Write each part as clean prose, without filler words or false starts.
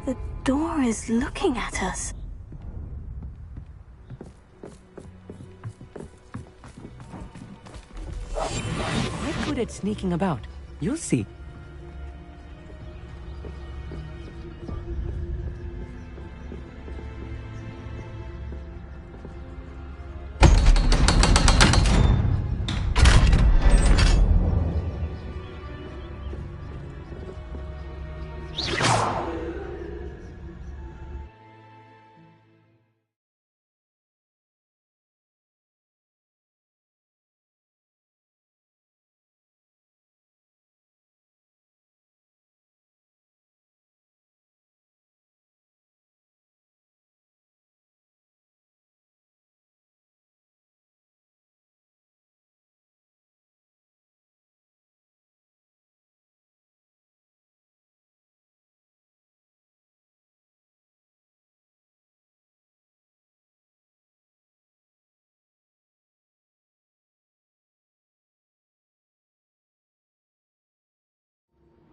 The door is looking at us. Quite good at sneaking about. You'll see.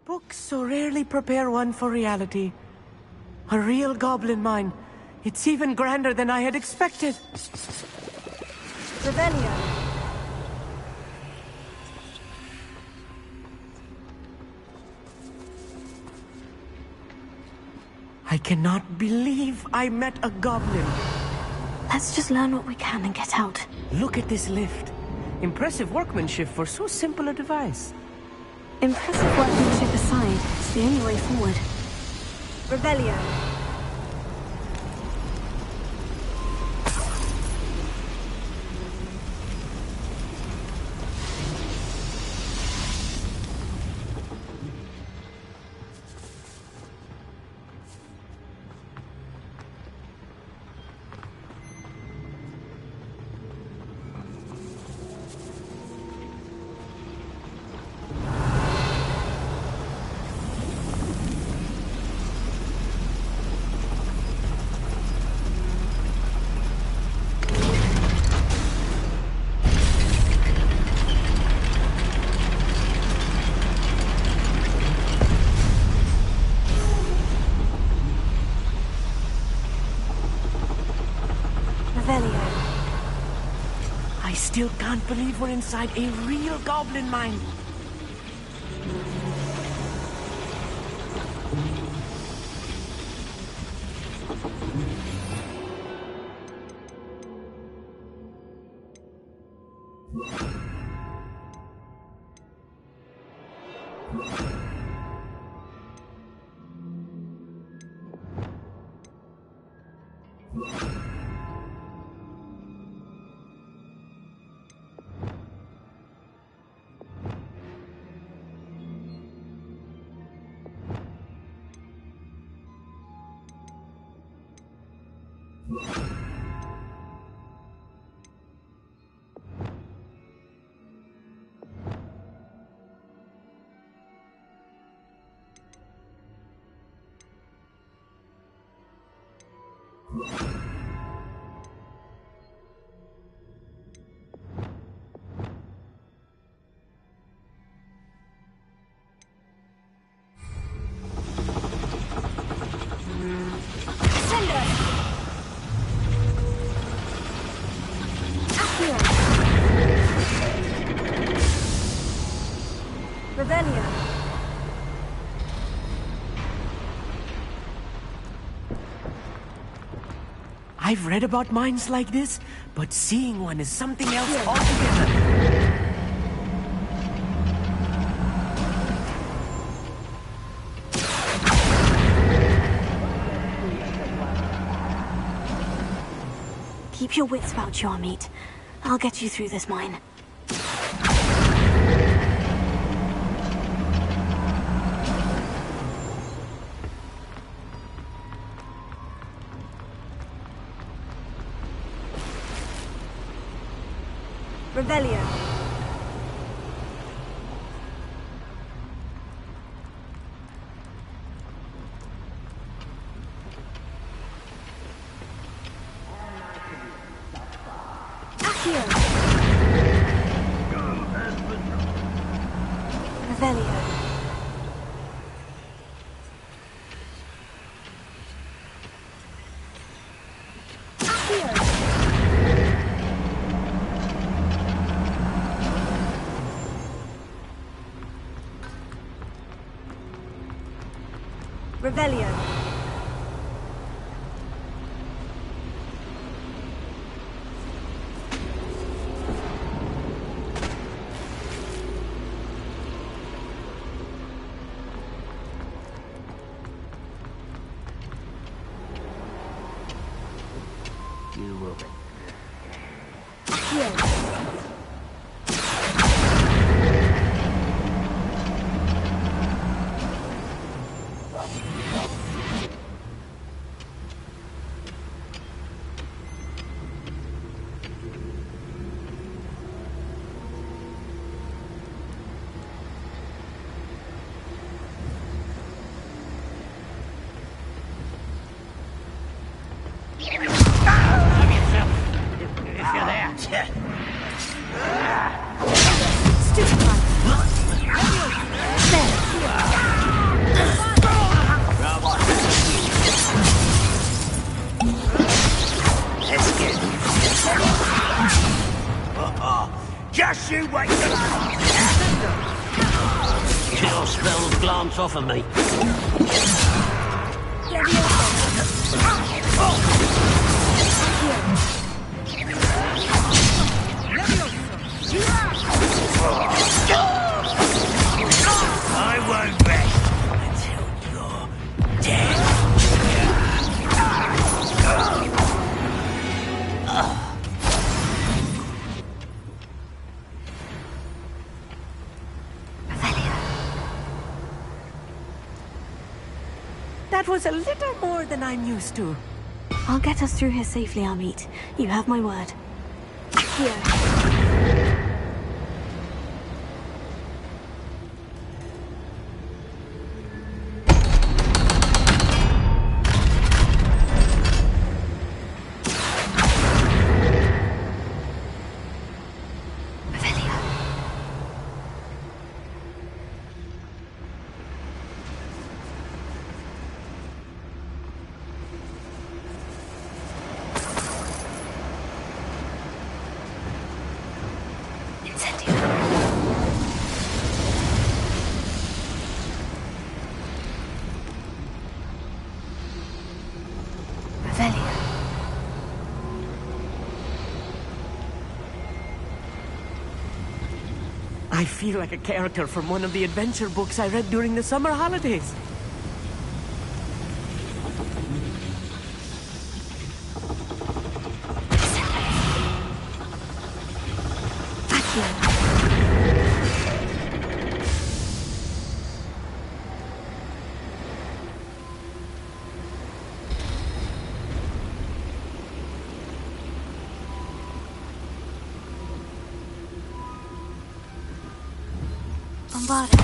Books so rarely prepare one for reality. A real goblin mine. It's even grander than I had expected. Revelio. I cannot believe I met a goblin. Let's just learn what we can and get out. Look at this lift. Impressive workmanship for so simple a device. Impressive workmanship aside, it's the only way forward. Revelio. I still can't believe we're inside a real goblin mine. I've read about mines like this, but seeing one is something else altogether. Keep your wits about you, Amit. I'll get you through this mine. Revelio. Accio. Revelio. Accio. Revelio. You will be. Accio. Just you wait till your spells glance off of me. I won't rest until you're dead. That was a little more than I'm used to. I'll get us through here safely, Amit. You have my word. Here. I feel like a character from one of the adventure books I read during the summer holidays. Bombarda.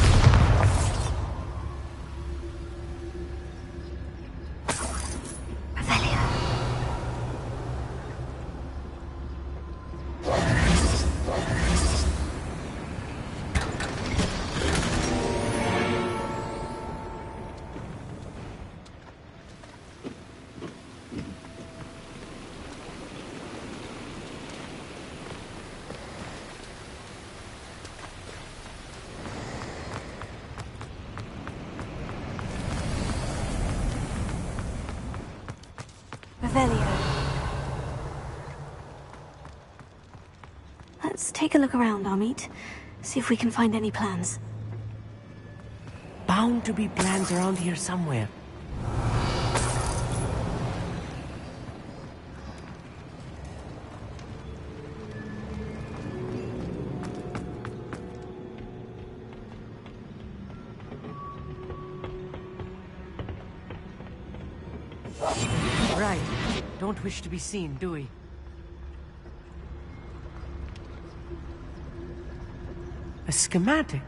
Revelio. Revelio. Let's take a look around, Amit. See if we can find any plans. Bound to be plans around here somewhere. Right. Don't wish to be seen, do we? A schematic?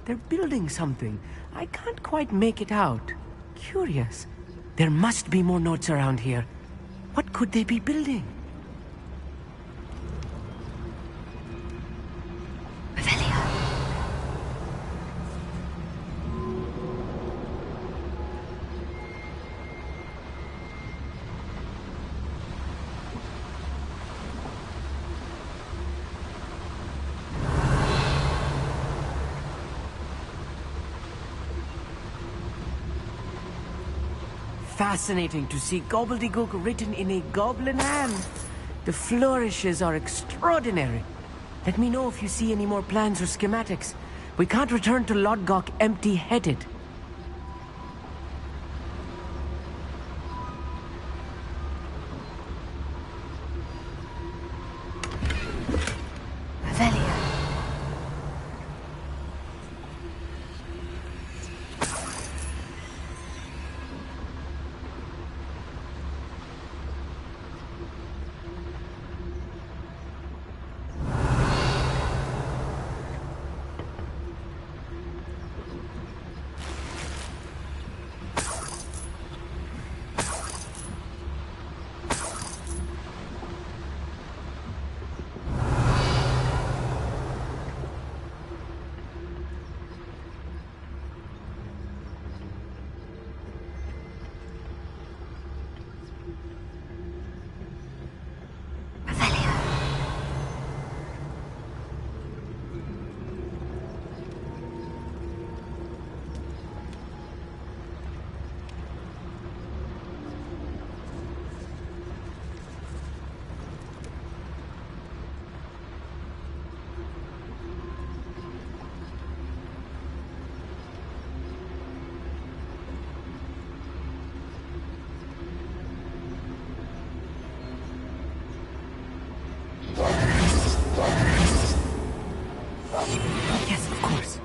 They're building something. I can't quite make it out. Curious. There must be more notes around here. What could they be building? Fascinating to see gobbledygook written in a goblin hand. The flourishes are extraordinary. Let me know if you see any more plans or schematics. We can't return to Lodgok empty-headed. Yes, of course.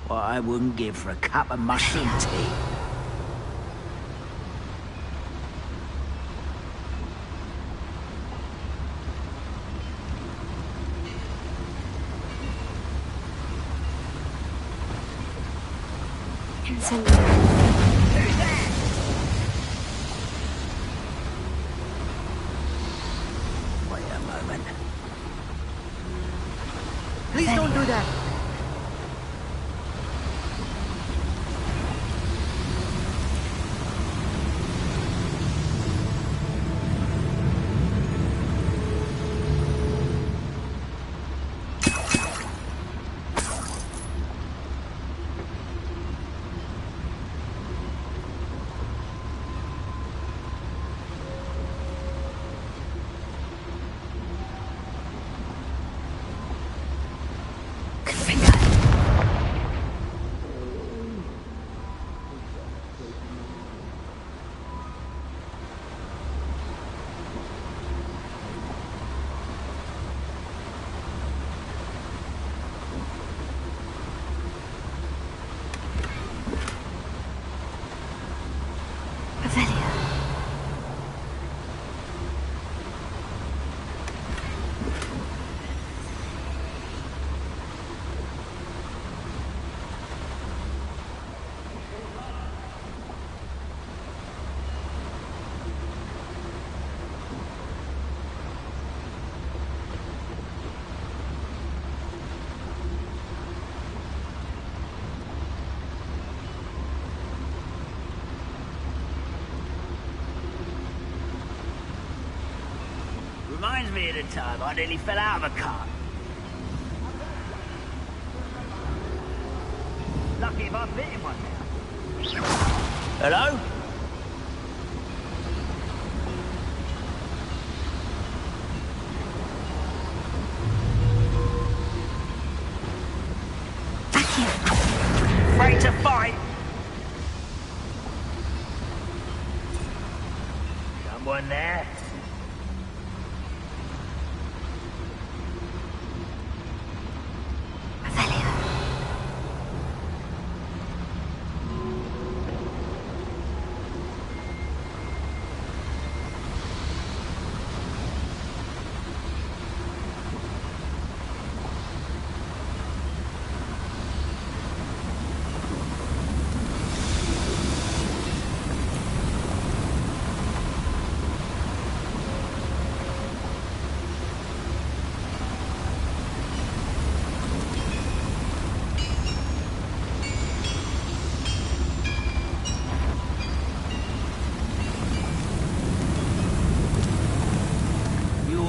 What I wouldn't give for a cup of mushroom tea. Wait a moment. Please don't do that. Reminds me of the time I nearly fell out of a cart. Lucky if I fit in one now. Hello? Afraid to fight? Someone there?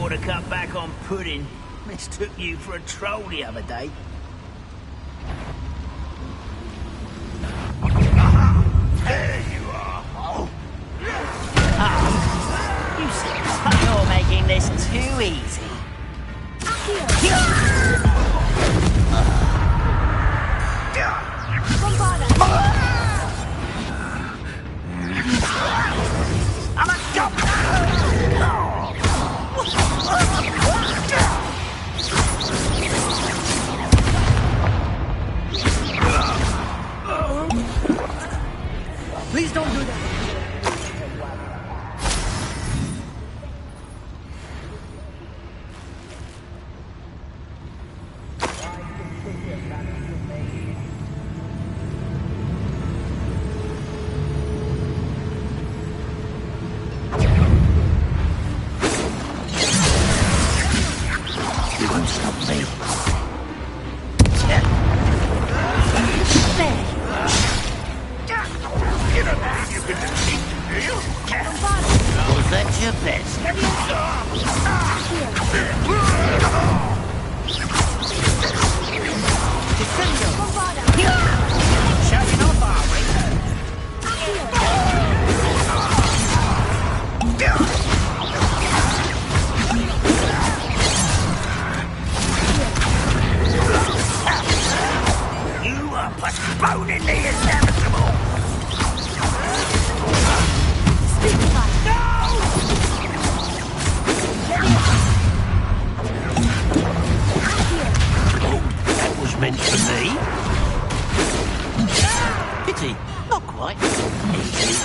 To cut back on pudding. Mistook you for a troll the other day. There you are. Oh. You see, you're making this too easy. I'm a goblin! Please don't do that. You won't stop me. You don't think you can defeat me, do you? Was that your best? Shutting off, are we? You are postponing the inevitable. That was meant for me. Pity, not quite. Easily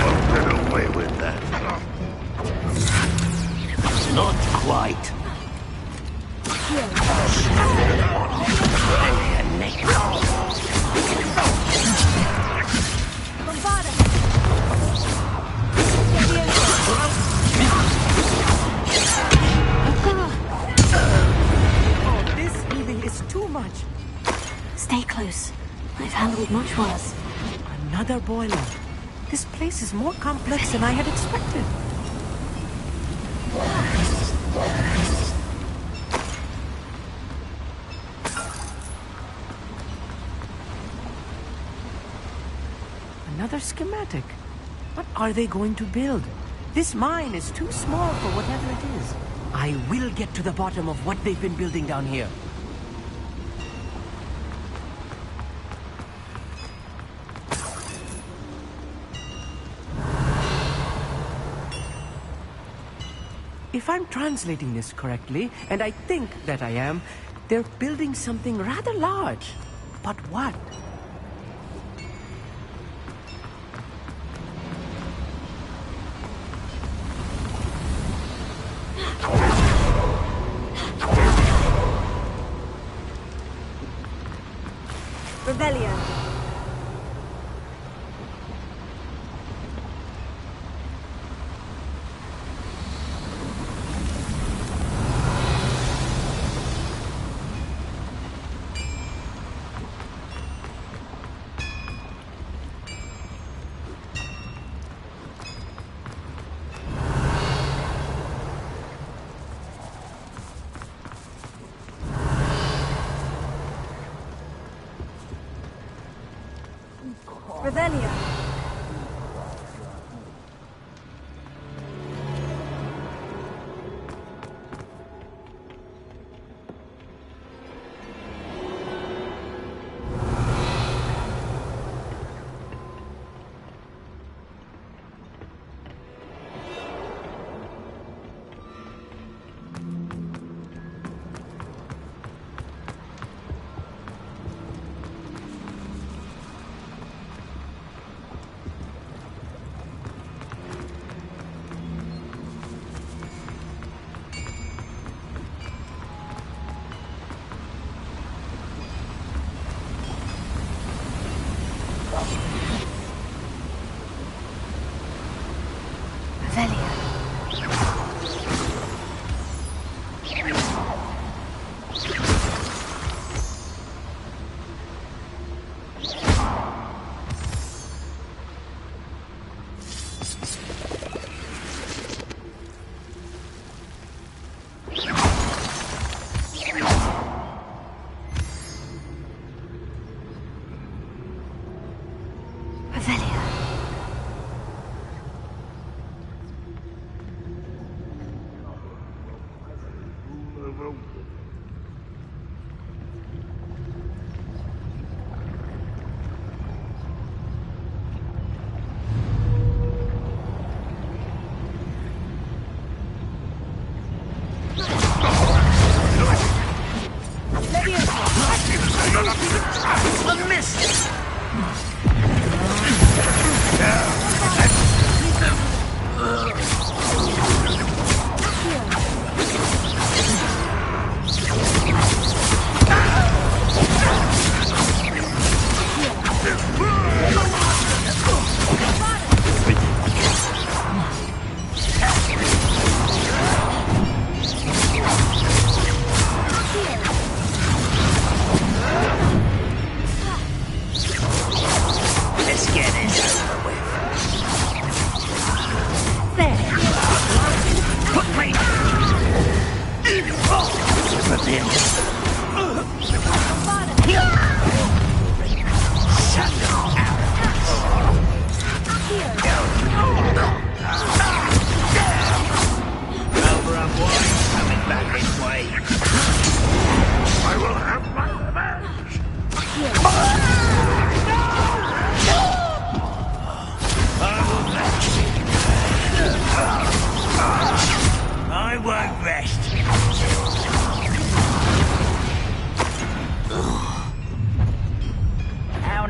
won't get away with that. Not quite. Oh, this healing is too much. Stay close. I've handled much worse. Another boiler. This place is more complex than I had expected. Another schematic. What are they going to build? This mine is too small for whatever it is. I will get to the bottom of what they've been building down here. If I'm translating this correctly, and I think that I am, they're building something rather large. But what? Rebellion. Revelio.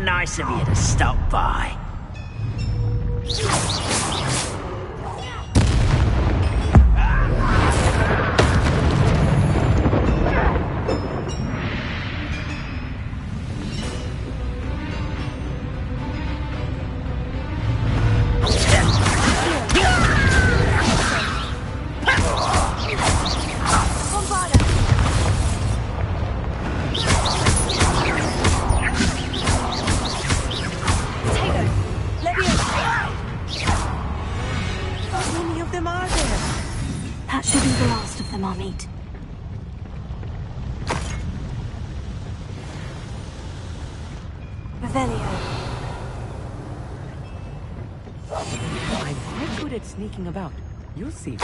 Nice of you to stop by. That should be the last of them I'll meet. Revelio. I'm quite good at sneaking about. You'll see.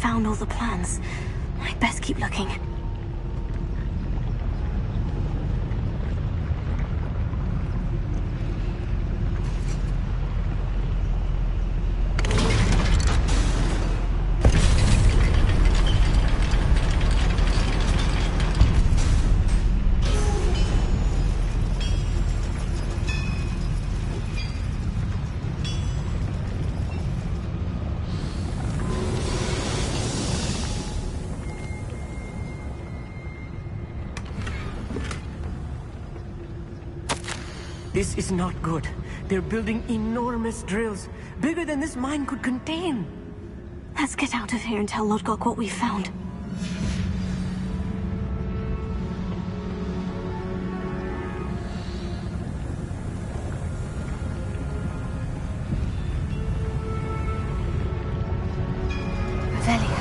found all the plans. I'd best keep looking. This is not good. They're building enormous drills, bigger than this mine could contain. Let's get out of here and tell Lodgok what we found. Revelia.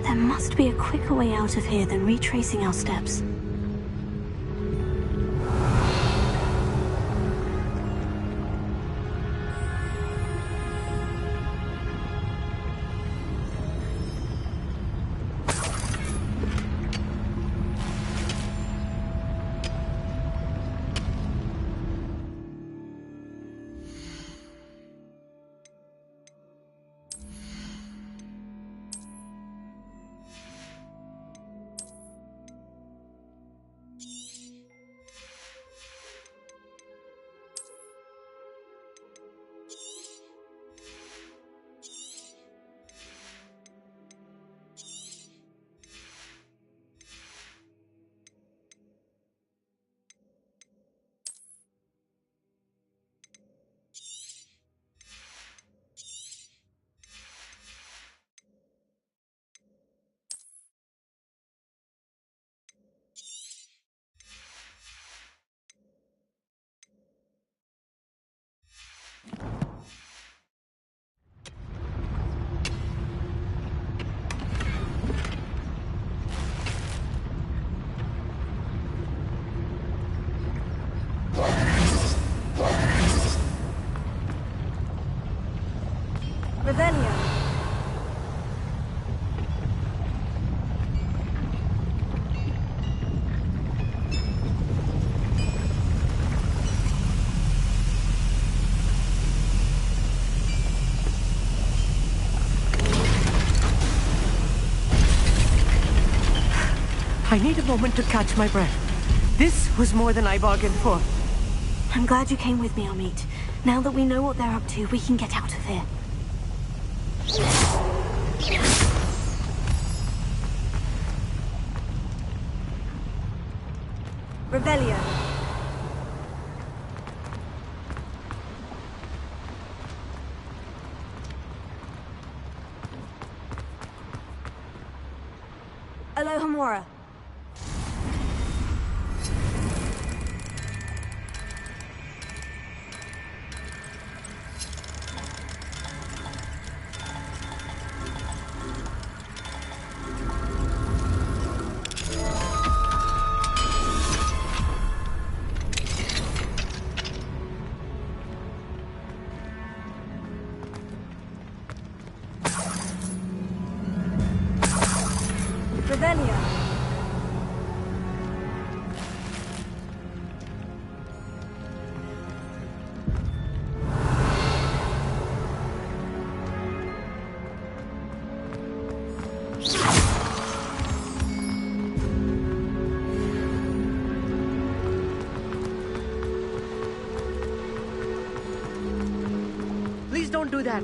There must be a quicker way out of here than retracing our steps. Revelia. I need a moment to catch my breath. This was more than I bargained for. I'm glad you came with me, Amit. Now that we know what they're up to, we can get out of here. Revelia. Alohomora. Revelia. Please don't do that.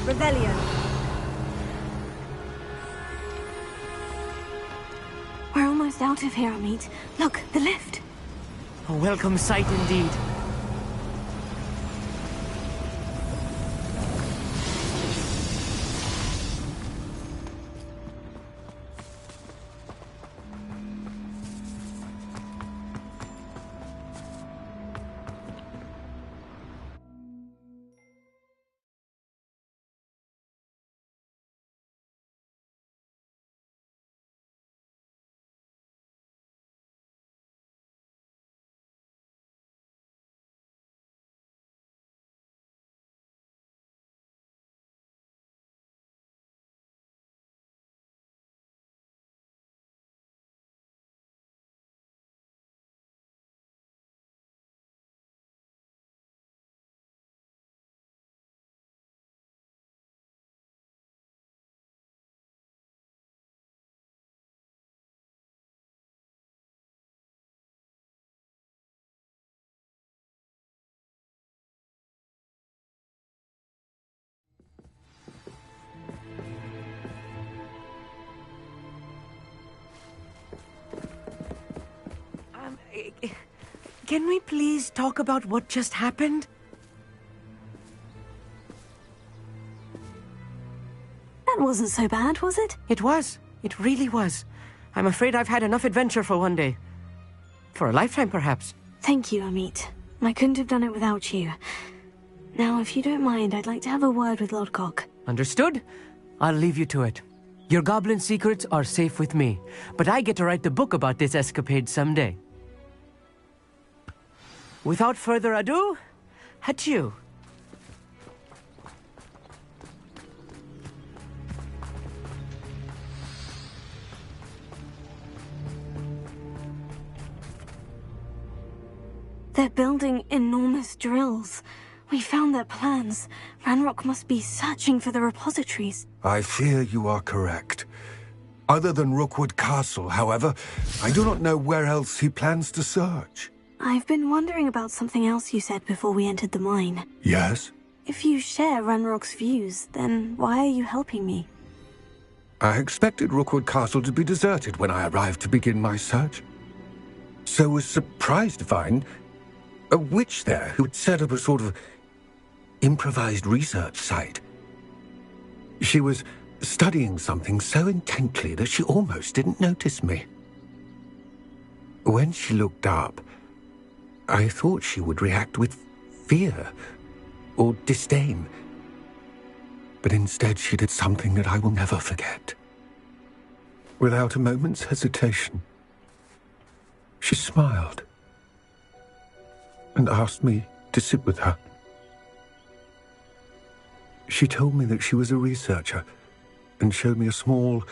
Revelia. We're almost out of here, Amit. Look, the lift. A welcome sight indeed. can we please talk about what just happened? That wasn't so bad, was it? It was. It really was. I'm afraid I've had enough adventure for one day. For a lifetime, perhaps. Thank you, Amit. I couldn't have done it without you. Now, if you don't mind, I'd like to have a word with Lodgok. Understood? I'll leave you to it. Your goblin secrets are safe with me, but I get to write the book about this escapade someday. Without further ado, adieu. They're building enormous drills. We found their plans. Ranrock must be searching for the repositories. I fear you are correct. Other than Rookwood Castle, however, I do not know where else he plans to search. I've been wondering about something else you said before we entered the mine. Yes? If you share Ranrock's views, then why are you helping me? I expected Rookwood Castle to be deserted when I arrived to begin my search. So was surprised to find a witch there who had set up a sort of improvised research site. She was studying something so intently that she almost didn't notice me. When she looked up, I thought she would react with fear or disdain. But instead she did something that I will never forget. Without a moment's hesitation, she smiled and asked me to sit with her. She told me that she was a researcher and showed me a small,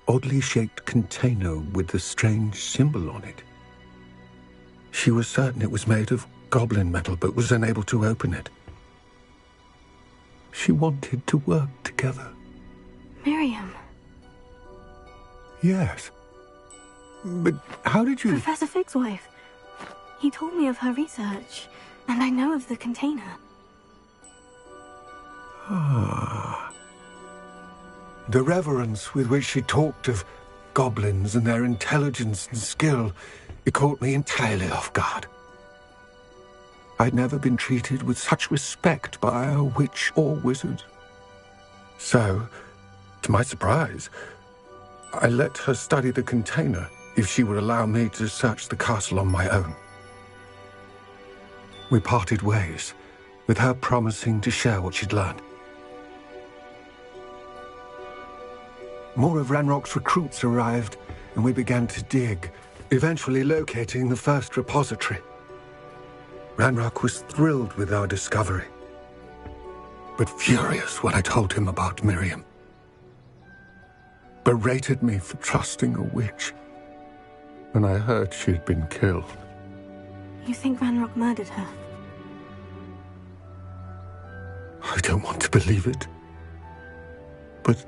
oddly shaped container with a strange symbol on it. She was certain it was made of goblin metal, but was unable to open it. She wanted to work together. Miriam. Yes. But how did you... Professor Fig's wife. He told me of her research, and I know of the container. Ah. The reverence with which she talked of goblins and their intelligence and skill, it caught me entirely off guard. I'd never been treated with such respect by a witch or wizard. So, to my surprise, I let her study the container if she would allow me to search the castle on my own. We parted ways, with her promising to share what she'd learned. More of Ranrock's recruits arrived, and we began to dig, eventually locating the first repository. Ranrock was thrilled with our discovery, but furious when I told him about Miriam. Berated me for trusting a witch when I heard she'd been killed. You think Ranrock murdered her? I don't want to believe it, but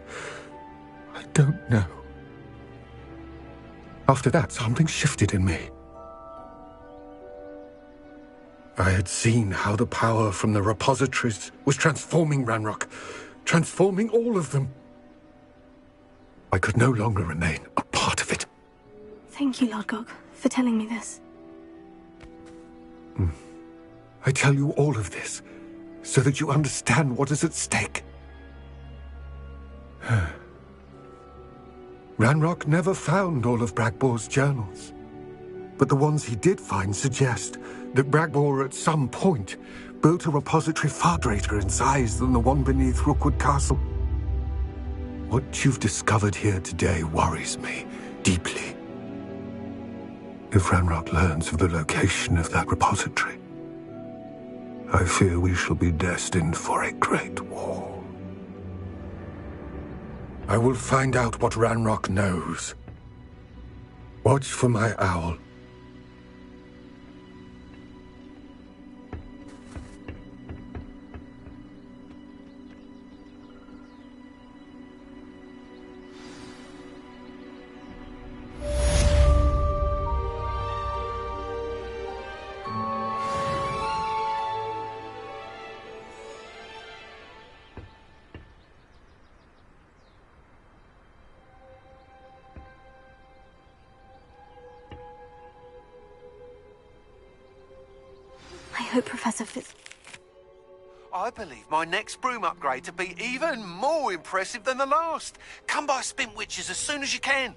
I don't know. After that, something shifted in me. I had seen how the power from the repositories was transforming Ranrock, transforming all of them. I could no longer remain a part of it. Thank you, Lodgok, for telling me this. I tell you all of this so that you understand what is at stake. Ranrock never found all of Bragbor's journals, but the ones he did find suggest that Bragbor at some point built a repository far greater in size than the one beneath Rookwood Castle. What you've discovered here today worries me deeply. If Ranrock learns of the location of that repository, I fear we shall be destined for a great war. I will find out what Ranrock knows. Watch for my owl. I hope Professor Fitz... I believe my next broom upgrade to be even more impressive than the last. Come by Spin Witches as soon as you can.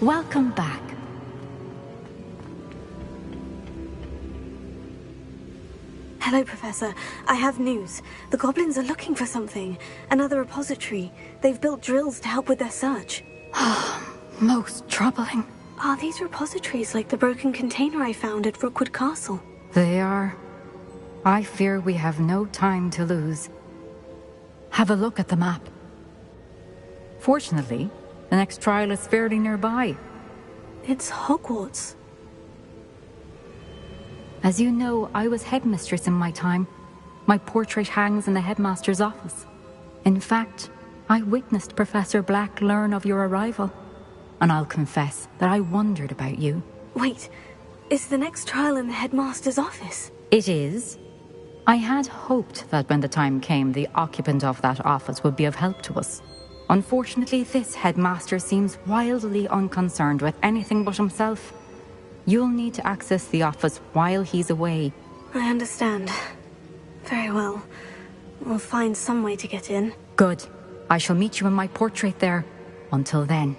Welcome back. Hello, Professor. I have news. The goblins are looking for something. Another repository. They've built drills to help with their search. Most troubling. Are these repositories like the broken container I found at Rookwood Castle? They are. I fear we have no time to lose. Have a look at the map. Fortunately, the next trial is fairly nearby. It's Hogwarts. As you know, I was headmistress in my time. My portrait hangs in the headmaster's office. In fact, I witnessed Professor Black learn of your arrival. And I'll confess that I wondered about you. Wait, is the next trial in the headmaster's office? It is. I had hoped that when the time came, the occupant of that office would be of help to us. Unfortunately, this headmaster seems wildly unconcerned with anything but himself. You'll need to access the office while he's away. I understand. Very well. We'll find some way to get in. Good. I shall meet you in my portrait there. Until then.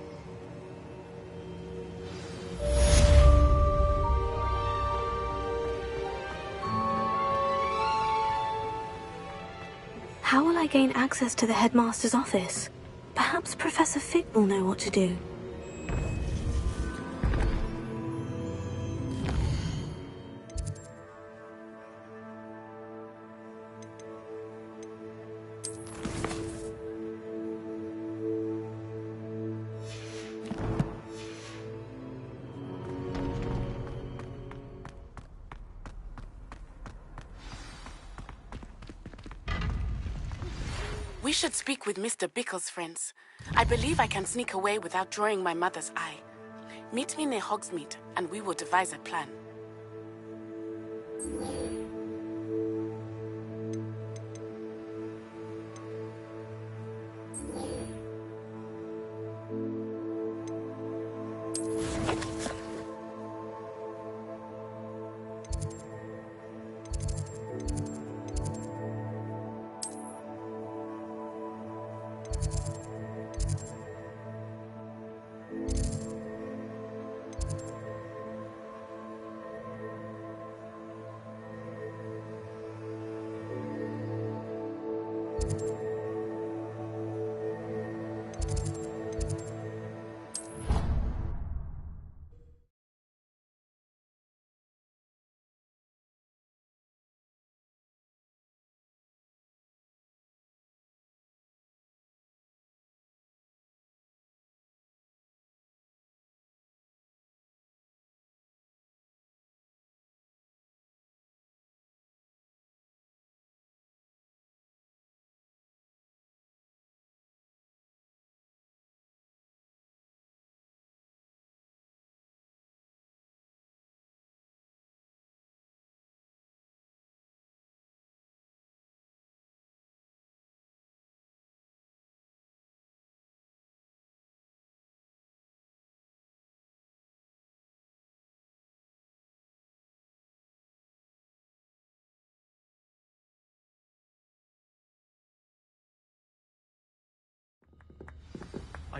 How will I gain access to the headmaster's office? Perhaps Professor Fig will know what to do. We should speak with Mr. Bickle's friends. I believe I can sneak away without drawing my mother's eye. Meet me near Hogsmeade, and we will devise a plan.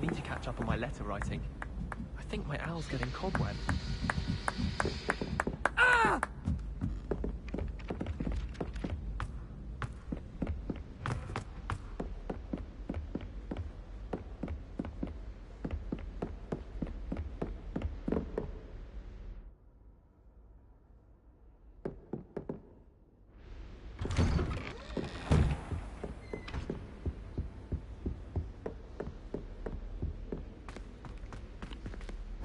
need to catch up on my letter writing. I think my owl's getting cobweb. Ah!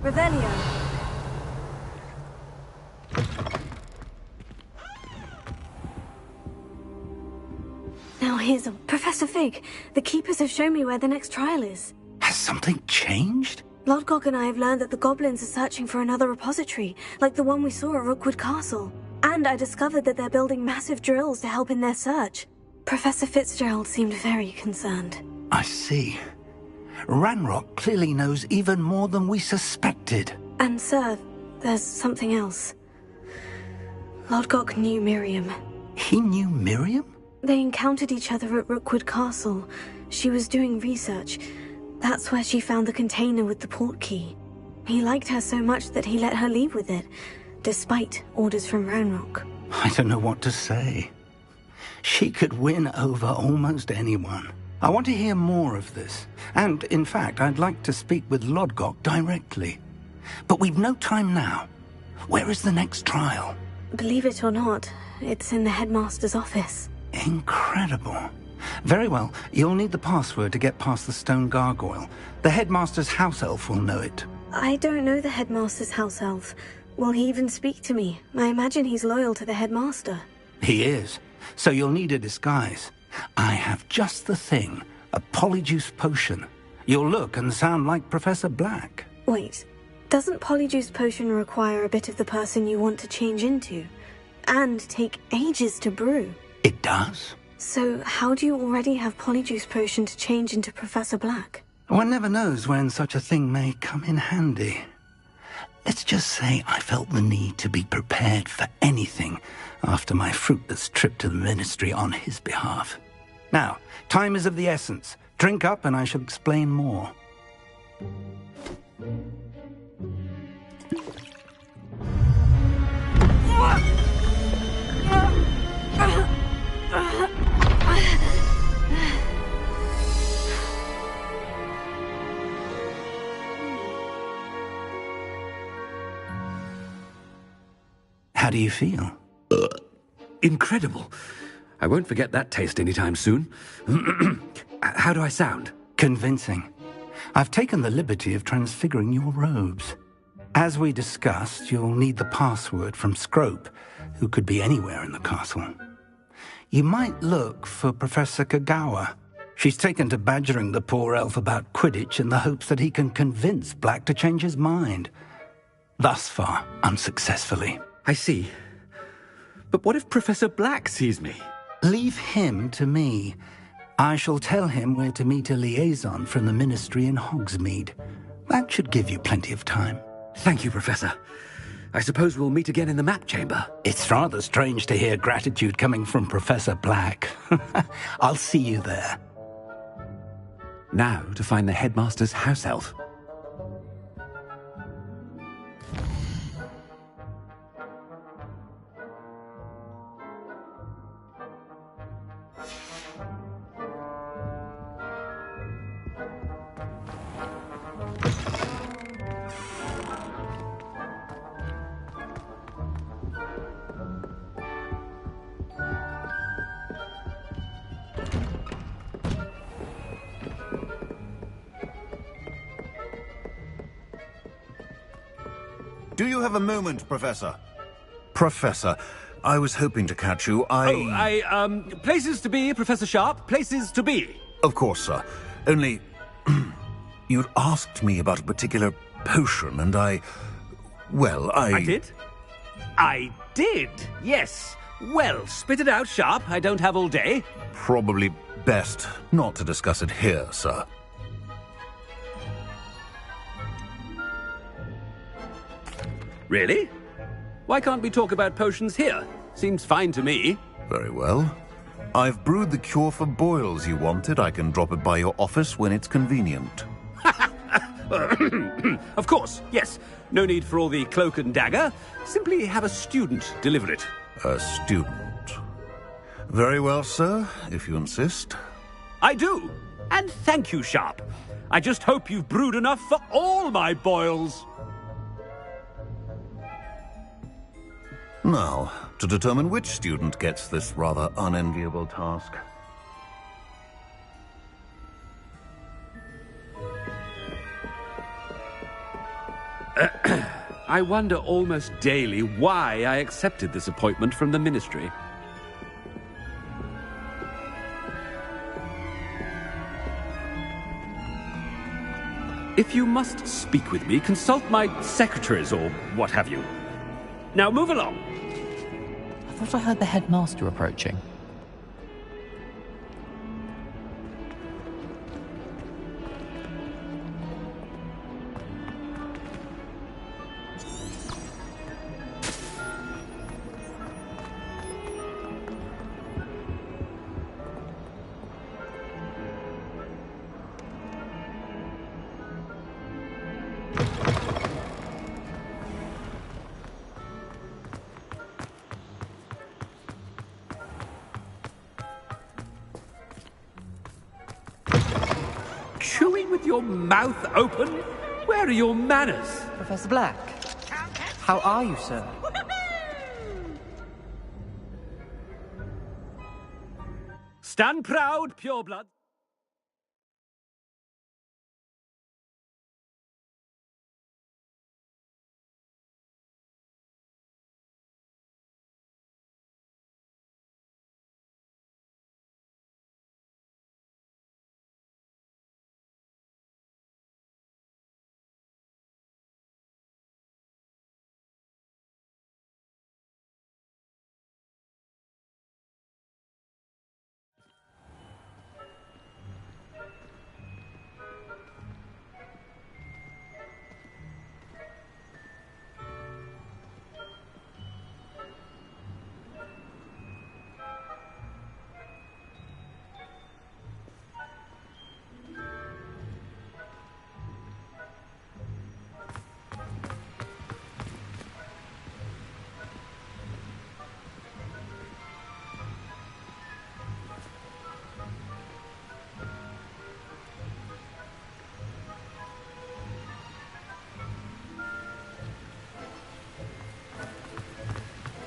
Revelio. Now here's Professor Fig. The Keepers have shown me where the next trial is. Has something changed? Lodgok and I have learned that the goblins are searching for another repository, like the one we saw at Rookwood Castle. And I discovered that they're building massive drills to help in their search. Professor Fitzgerald seemed very concerned. I see. Ranrock clearly knows even more than we suspected. And sir, there's something else. Lodgok knew Miriam. He knew Miriam? They encountered each other at Rookwood Castle. She was doing research. That's where she found the container with the port key. He liked her so much that he let her leave with it, despite orders from Ranrock. I don't know what to say. She could win over almost anyone. I want to hear more of this. And, in fact, I'd like to speak with Lodgok directly. But we've no time now. Where is the next trial? Believe it or not, it's in the headmaster's office. Incredible. Very well, you'll need the password to get past the stone gargoyle. The headmaster's house elf will know it. I don't know the headmaster's house elf. Will he even speak to me? I imagine he's loyal to the headmaster. He is. So you'll need a disguise. I have just the thing. A polyjuice potion. You'll look and sound like Professor Black. Wait. Doesn't Polyjuice Potion require a bit of the person you want to change into? And take ages to brew? It does. So how do you already have Polyjuice Potion to change into Professor Black? One never knows when such a thing may come in handy. Let's just say I felt the need to be prepared for anything after my fruitless trip to the Ministry on his behalf. Now, time is of the essence. Drink up and I shall explain more. How do you feel? Incredible. I won't forget that taste anytime soon. How do I sound? Convincing. I've taken the liberty of transfiguring your robes. As we discussed, you'll need the password from Scrope, who could be anywhere in the castle. You might look for Professor Kagawa. She's taken to badgering the poor elf about Quidditch in the hopes that he can convince Black to change his mind. Thus far, unsuccessfully. I see. But what if Professor Black sees me? Leave him to me. I shall tell him where to meet a liaison from the Ministry in Hogsmeade. That should give you plenty of time. Thank you, Professor. I suppose we'll meet again in the map chamber. It's rather strange to hear gratitude coming from Professor Black. I'll see you there. Now to find the headmaster's house elf. Do you have a moment, Professor? Professor, I was hoping to catch you. Places to be, Professor Sharp. Places to be. Of course, sir. Only... you'd asked me about a particular potion, and I did? I did, yes. Well, spit it out, Sharp. I don't have all day. Probably best not to discuss it here, sir. Really? Why can't we talk about potions here? Seems fine to me. Very well. I've brewed the cure for boils you wanted. I can drop it by your office when it's convenient. Of course, yes. No need for all the cloak and dagger. Simply have a student deliver it. A student. Very well, sir, if you insist. I do. And thank you, Sharp. I just hope you've brewed enough for all my boils. Now, to determine which student gets this rather unenviable task. I wonder almost daily why I accepted this appointment from the Ministry. If you must speak with me, consult my secretaries or what have you. Now move along. I thought I heard the headmaster approaching. Chewing with your mouth open? Where are your manners? Professor Black, how are you, sir? Stand proud, pureblood.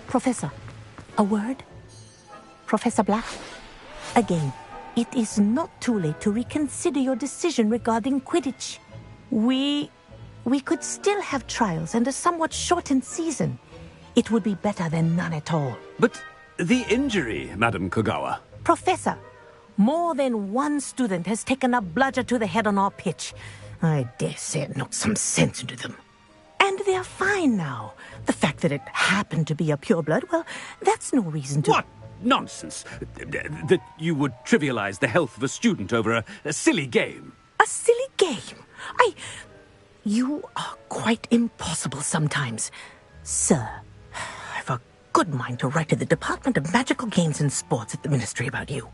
Professor, a word? Professor Black? Again, it is not too late to reconsider your decision regarding Quidditch. We could still have trials and a somewhat shortened season. It would be better than none at all. But the injury, Madam Kogawa. Professor, more than one student has taken a bludger to the head on our pitch. I dare say it knocked some sense into them. And they're fine now. The fact that it happened to be a pureblood, well, that's no reason to... What nonsense! That you would trivialize the health of a student over a silly game. A silly game? You are quite impossible sometimes. Sir, I've a good mind to write to the Department of Magical Games and Sports at the Ministry about you.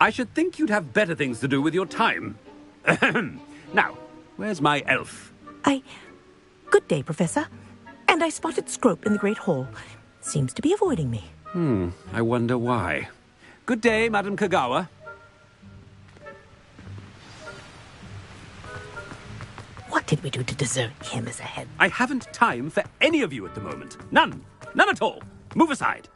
I should think you'd have better things to do with your time. Now, where's my elf? Good day, Professor. And I spotted Scrope in the Great Hall. Seems to be avoiding me. I wonder why. Good day, Madam Kogawa. What did we do to deserve him as a head? I haven't time for any of you at the moment. None. None at all. Move aside.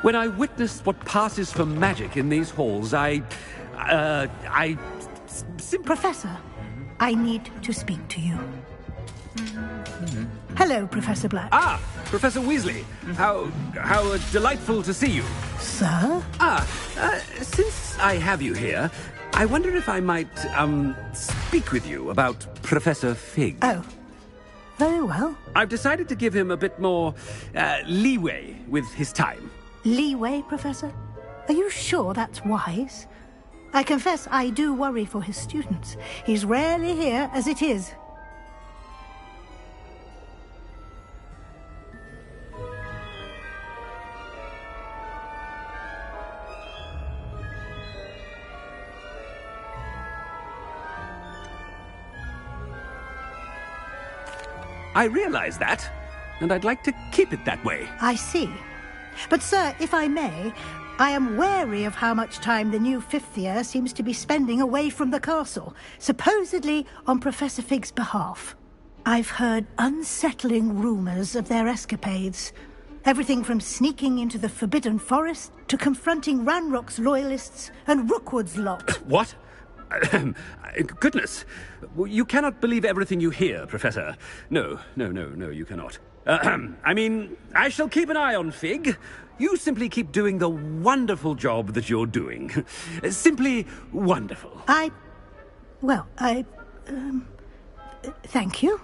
When I witness what passes for magic in these halls, Professor, I need to speak to you. Hello, Professor Black. Ah, Professor Weasley. How delightful to see you. Sir? Since I have you here, I wonder if I might, speak with you about Professor Fig. Oh, very well. I've decided to give him a bit more, leeway with his time. Leeway, Professor? Are you sure that's wise? I confess I do worry for his students. He's rarely here as it is. I realize that, and I'd like to keep it that way. I see. But, sir, if I may, I am wary of how much time the new fifth year seems to be spending away from the castle, supposedly on Professor Fig's behalf. I've heard unsettling rumours of their escapades. Everything from sneaking into the Forbidden Forest to confronting Ranrock's loyalists and Rookwood's lot. What? Goodness. You cannot believe everything you hear, Professor. No, you cannot. I mean, I shall keep an eye on Fig. You simply keep doing the wonderful job that you're doing. Simply wonderful. Thank you.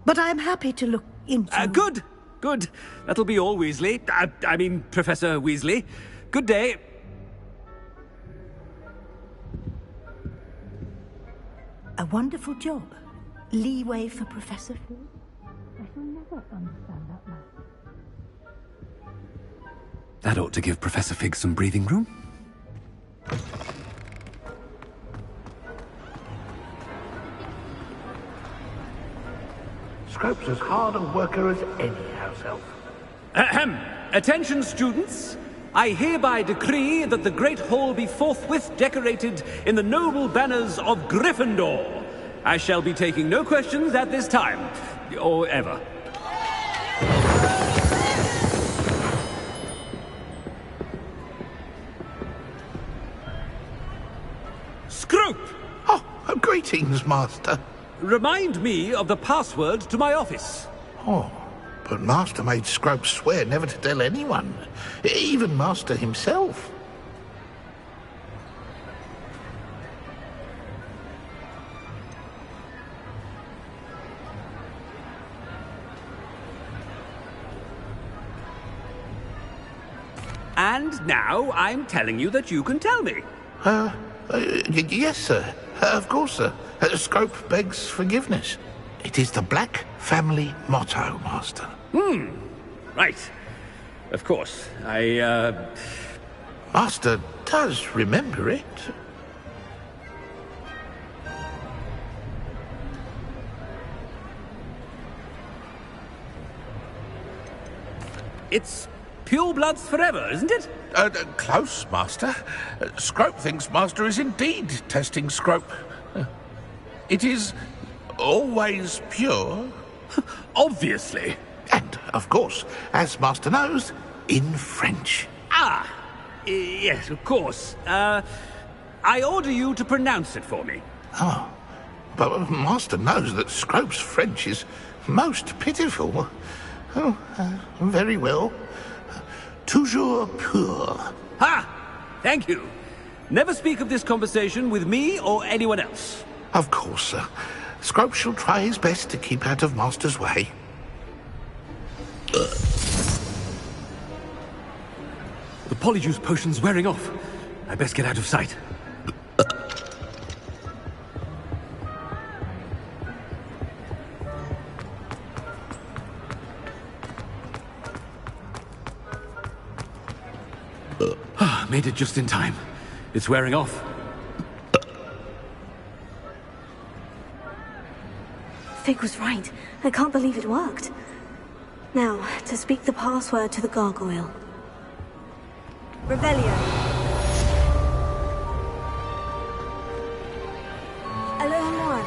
But I'm happy to look into... Good. That'll be all, Weasley. I mean, Professor Weasley. Good day. A wonderful job. Leeway for Professor Fig. I shall never understand that man. That ought to give Professor Fig some breathing room. Scrope's as hard a worker as any house elf. Ahem. Attention, students. I hereby decree that the Great Hall be forthwith decorated in the noble banners of Gryffindor. I shall be taking no questions at this time, or ever. Scrope! Oh, greetings, Master. Remind me of the password to my office. Oh, but Master made Scrope swear never to tell anyone, even Master himself. And now I'm telling you that you can tell me. Yes, sir. Of course, sir. Scrope begs forgiveness. It is the Black family motto, Master. Right. Of course. Master does remember it. It's pure bloods forever, isn't it? Close, Master. Scrope thinks Master is indeed testing Scrope. It is always pure. Obviously. And, of course, as Master knows, in French. Yes, of course. I order you to pronounce it for me. Oh, but Master knows that Scrope's French is most pitiful. Oh, very well. Toujours pur. Ha! Thank you. Never speak of this conversation with me or anyone else. Of course, sir. Scrope shall try his best to keep out of Master's way. The polyjuice potion's wearing off. I best get out of sight. Made it just in time. It's wearing off. Fig was right. I can't believe it worked. Now, to speak the password to the gargoyle. Revelio. Alohomora.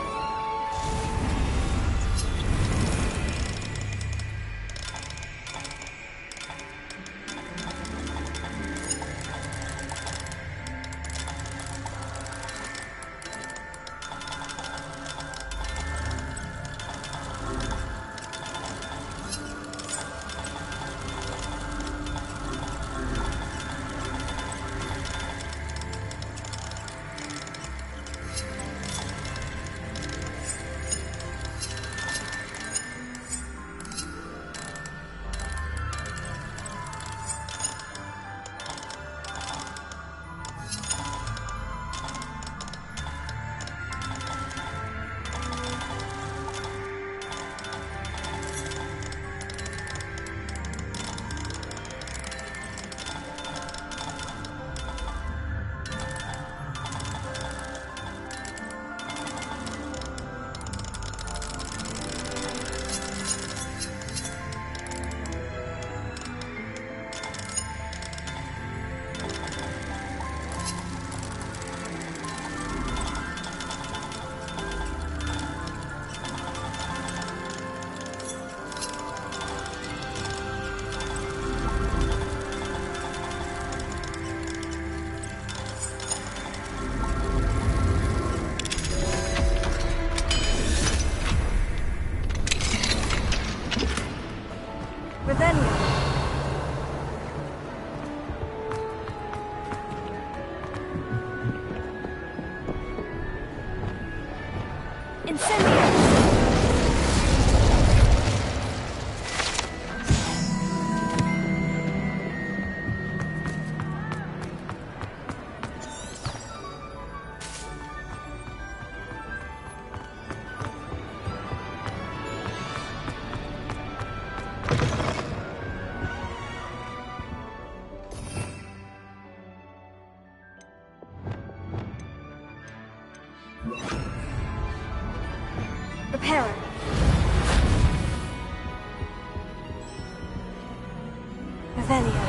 Incendio! Reparo. Revelio.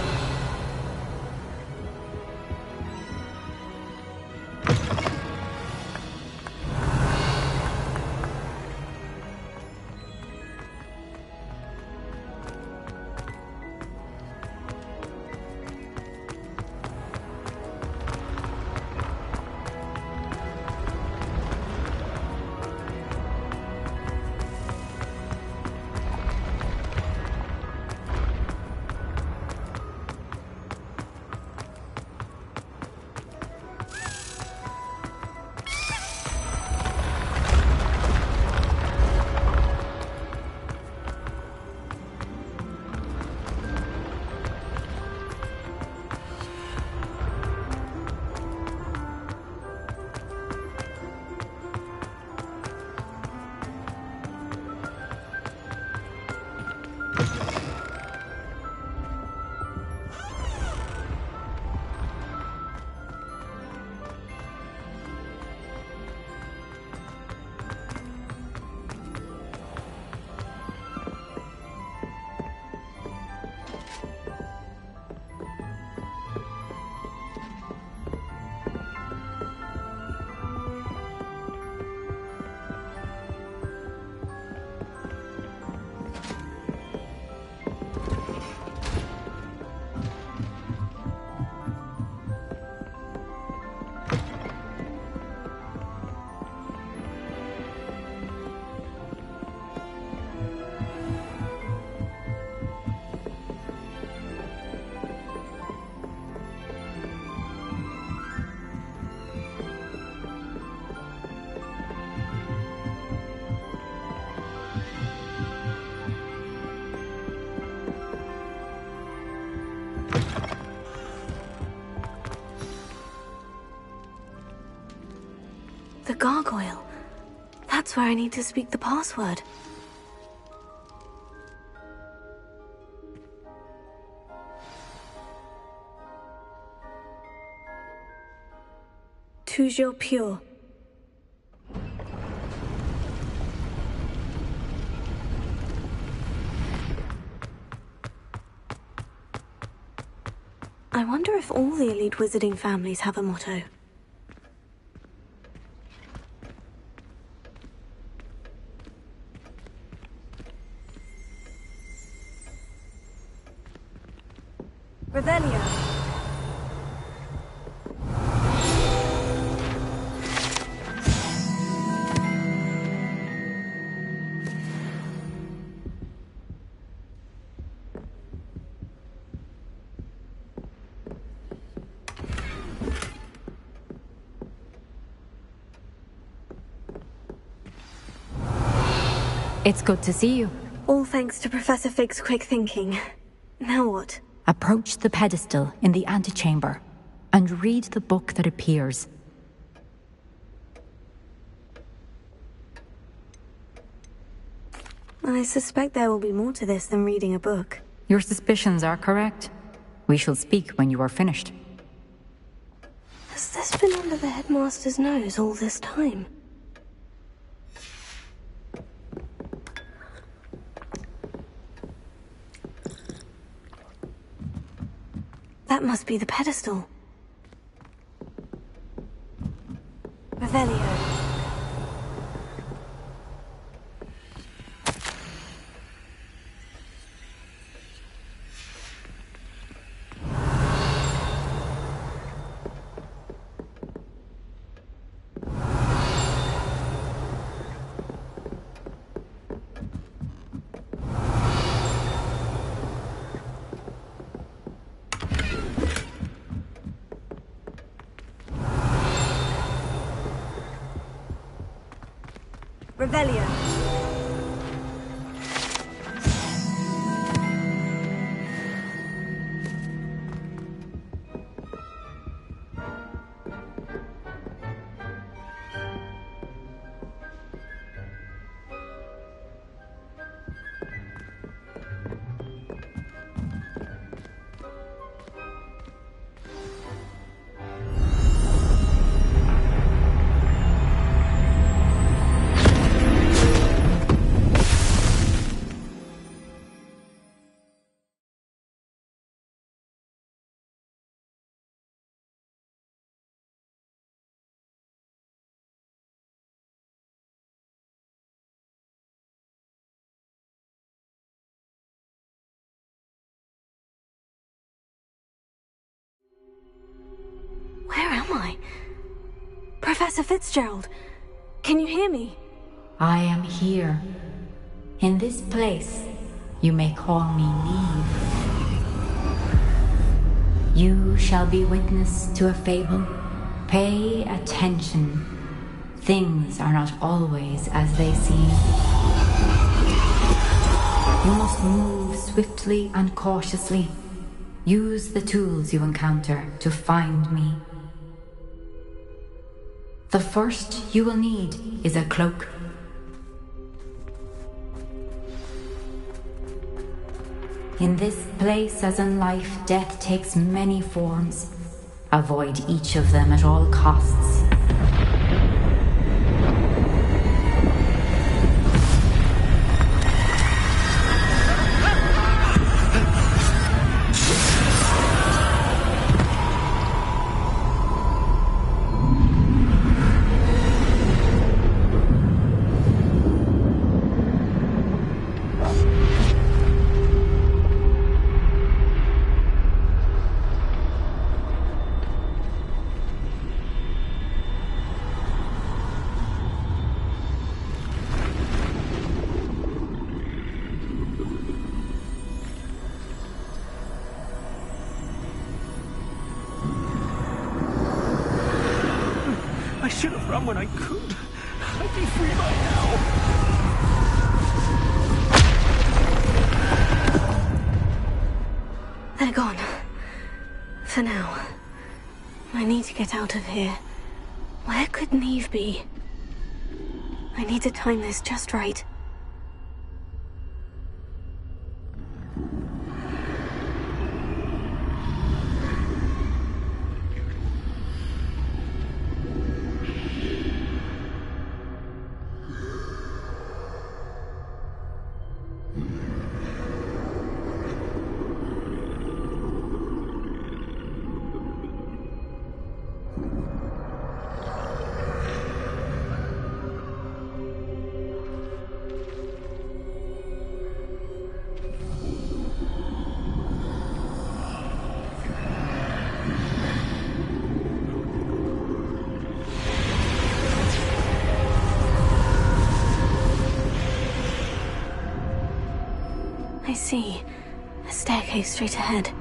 The gargoyle. That's where I need to speak the password. Toujours pure. I wonder if all the elite wizarding families have a motto. Revelio. It's good to see you. All thanks to Professor Fig's quick thinking. Now what? Approach the pedestal in the antechamber and read the book that appears. I suspect there will be more to this than reading a book. Your suspicions are correct. We shall speak when you are finished. Has this been under the headmaster's nose all this time? That must be the pedestal. Revelio. Revelio. Where am I? Professor Fitzgerald, can you hear me? I am here. In this place, you may call me Neve. You shall be witness to a fable. Pay attention. Things are not always as they seem. You must move swiftly and cautiously. Use the tools you encounter to find me. The first you will need is a cloak. In this place, as in life, death takes many forms. Avoid each of them at all costs. I should have run when I could. I'd be free by now. They're gone. For now. I need to get out of here. Where could Neve be? I need to time this just right. I see. A staircase straight ahead.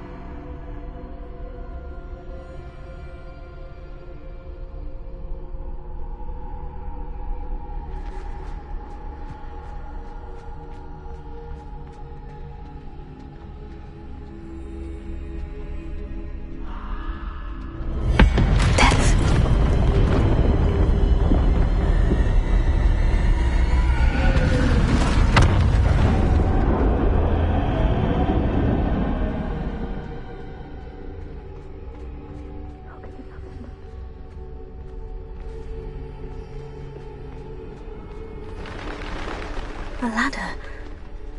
A ladder.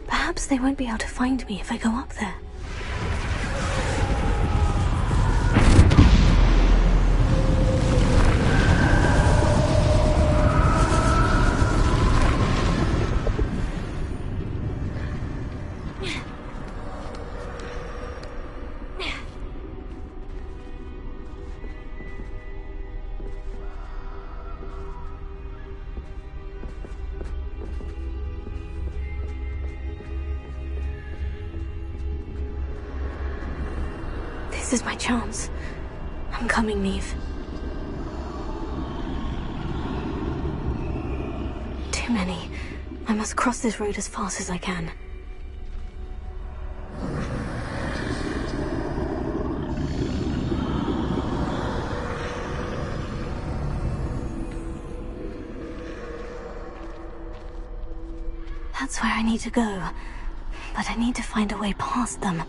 Perhaps they won't be able to find me if I go up there. This is my chance. I'm coming, Neve. 2 too many. I must cross this road as fast as I can. That's where I need to go, but I need to find a way past them.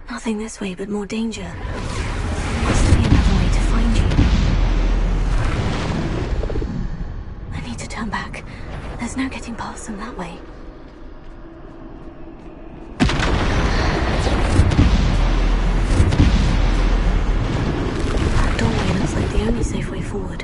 Nothing this way, but more danger. Must be another way to find you. I need to turn back. There's no getting past them that way. That doorway looks like the only safe way forward.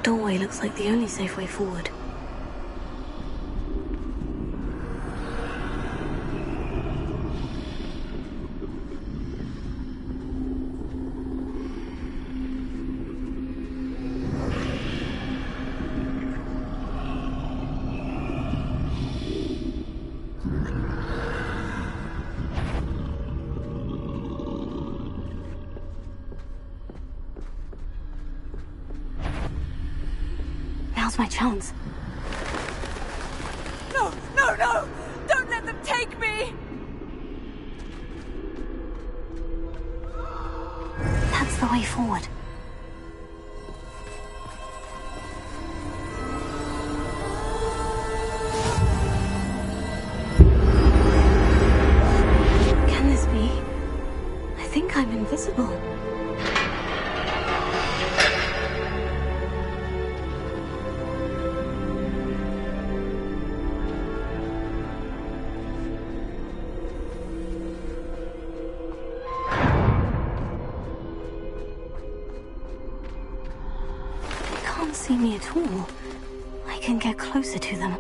Doorway looks like the only safe way forward. Now's my chance. No, no, no! Don't let them take me! That's the way forward. Can this be? I think I'm invisible. See me at all. I can get closer to them.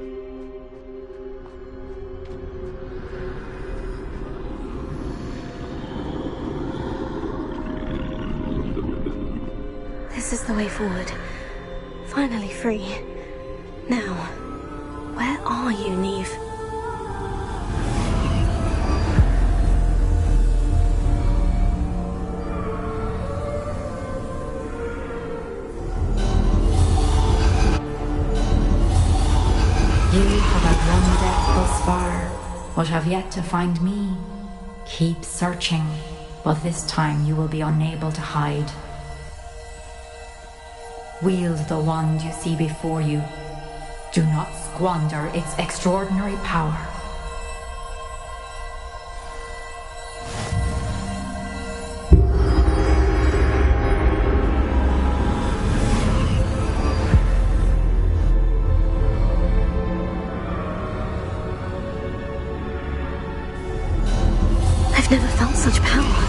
This is the way forward. Finally free. Now, where are you, Neve? You have outrun death thus far, but have yet to find me. Keep searching. but this time you will be unable to hide. Wield the wand you see before you. Do not squander its extraordinary power. I've never felt such power.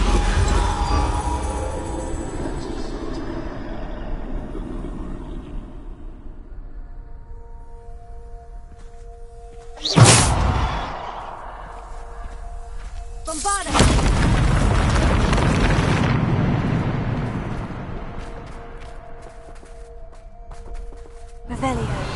Revelio.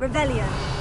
Revelio.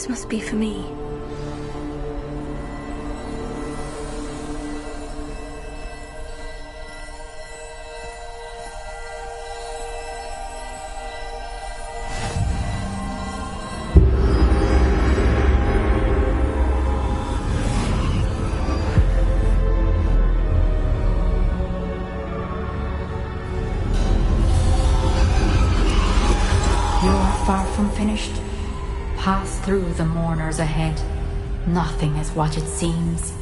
This must be for me. Far from finished. Pass through the mourners ahead. Nothing is what it seems.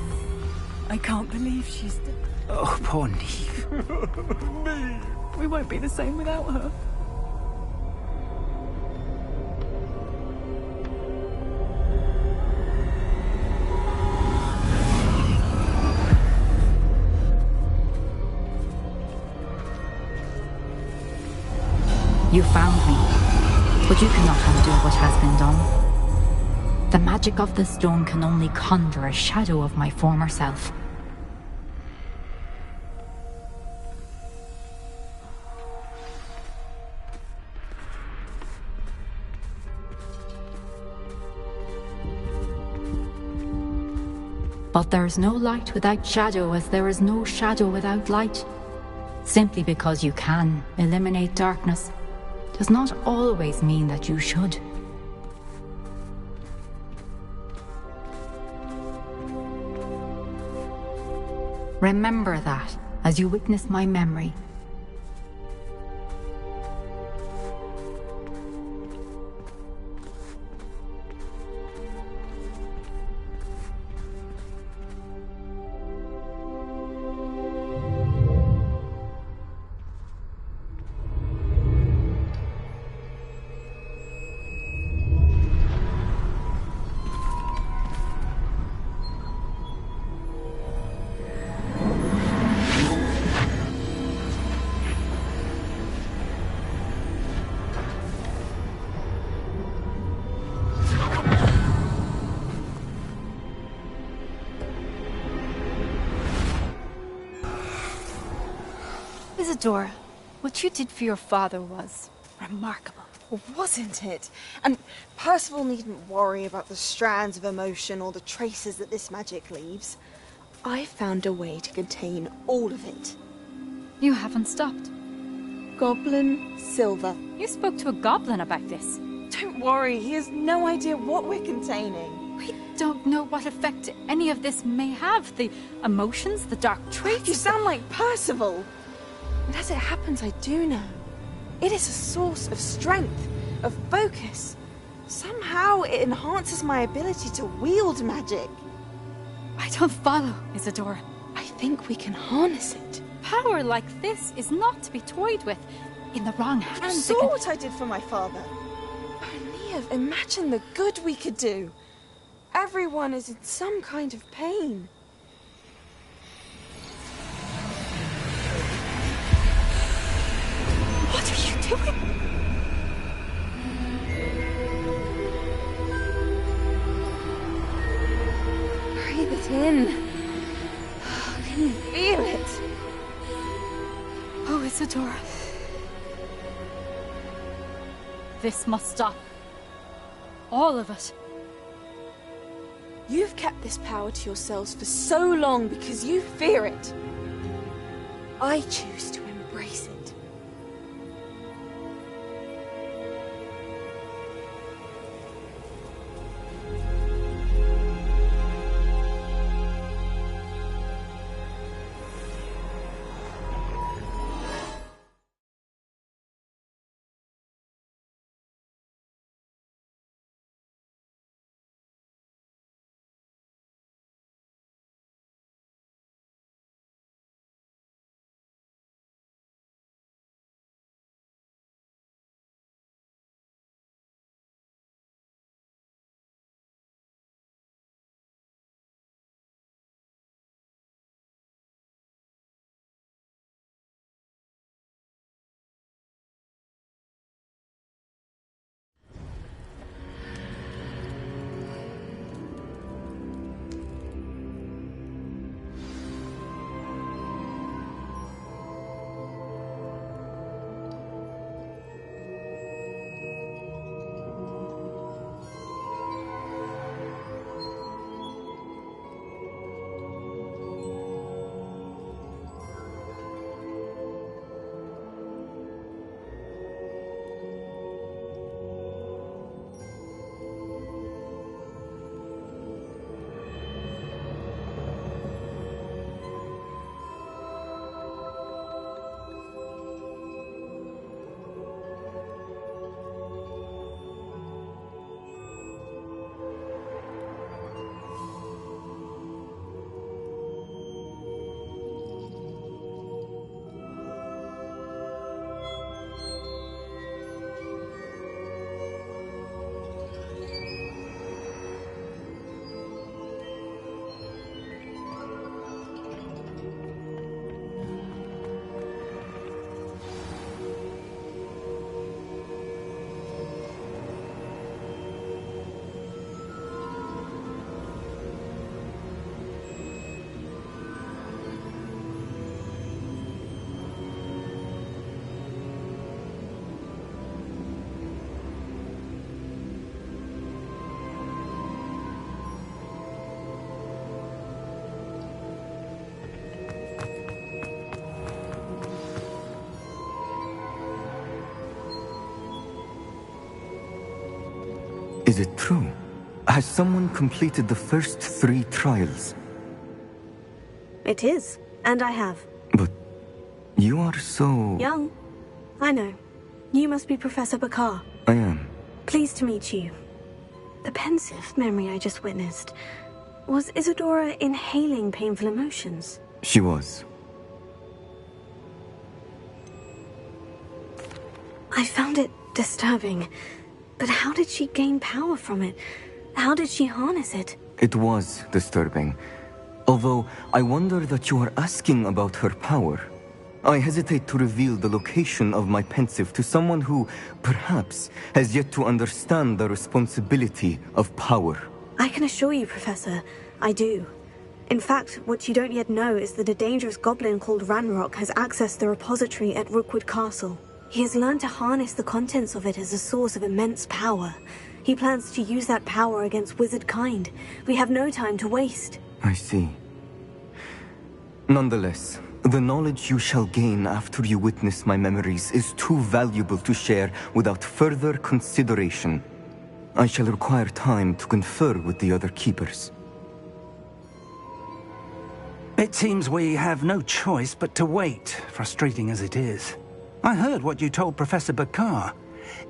I can't believe she's dead. Oh, poor Neve. We won't be the same without her. You found me. But you cannot undo what has been done. The magic of the stone can only conjure a shadow of my former self. But there is no light without shadow, as there is no shadow without light. Simply because you can eliminate darkness does not always mean that you should. Remember that as you witness my memory. Isadora, what you did for your father was remarkable. Well, wasn't it? And Percival needn't worry about the strands of emotion or the traces that this magic leaves. I found a way to contain all of it. You haven't stopped. Goblin Silver. You spoke to a goblin about this. Don't worry, he has no idea what we're containing. We don't know what effect any of this may have. The emotions, the dark traits. You sound like Percival. And as it happens, I do know. It is a source of strength, of focus. Somehow it enhances my ability to wield magic. I don't follow, Isadora. I think we can harness it. Power like this is not to be toyed with. In the wrong hands. You saw what I did for my father. Oh, Neve, imagine the good we could do. Everyone is in some kind of pain. What are you doing? Breathe it in. Can you feel it? Oh, Isadora. This must stop. All of it. You've kept this power to yourselves for so long because you fear it. I choose to embrace it. Is it true? Has someone completed the first 3 trials? It is, and I have. But you are so... Young. I know. You must be Professor Bakar. I am. Pleased to meet you. The pensive memory I just witnessed. Was Isadora inhaling painful emotions? She was. I found it disturbing. But how did she gain power from it? How did she harness it? It was disturbing. Although, I wonder that you are asking about her power. I hesitate to reveal the location of my pensive to someone who, perhaps, has yet to understand the responsibility of power. I can assure you, Professor, I do. In fact, what you don't yet know is that a dangerous goblin called Ranrock has accessed the repository at Rookwood Castle. He has learned to harness the contents of it as a source of immense power. He plans to use that power against wizard kind. We have no time to waste. I see. Nonetheless, the knowledge you shall gain after you witness my memories is too valuable to share without further consideration. I shall require time to confer with the other keepers. It seems we have no choice but to wait, frustrating as it is. I heard what you told Professor Bakar.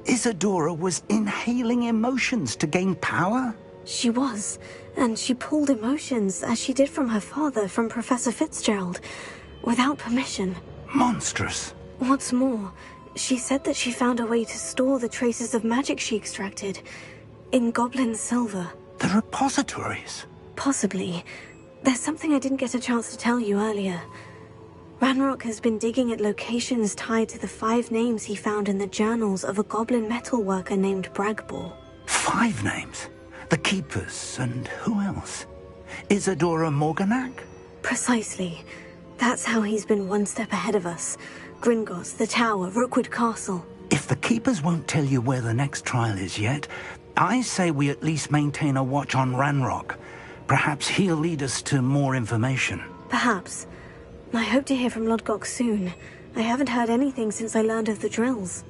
Isadora was inhaling emotions to gain power? She was, and she pulled emotions, as she did from her father, from Professor Fitzgerald, without permission. Monstrous. What's more, she said that she found a way to store the traces of magic she extracted in goblin silver. The repositories? Possibly. There's something I didn't get a chance to tell you earlier. Ranrock has been digging at locations tied to the 5 names he found in the journals of a goblin metalworker named Bragbor. 5 names? The Keepers, and who else? Isadora Morganac? Precisely. That's how he's been one step ahead of us. Gringotts, the Tower, Rookwood Castle. If the Keepers won't tell you where the next trial is yet, I say we at least maintain a watch on Ranrock. Perhaps he'll lead us to more information. Perhaps. I hope to hear from Lodgok soon. I haven't heard anything since I learned of the drills.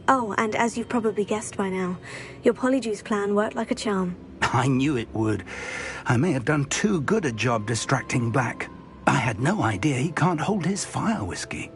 Oh, and as you've probably guessed by now, your Polyjuice plan worked like a charm. I knew it would. I may have done too good a job distracting Black. I had no idea he can't hold his fire whiskey.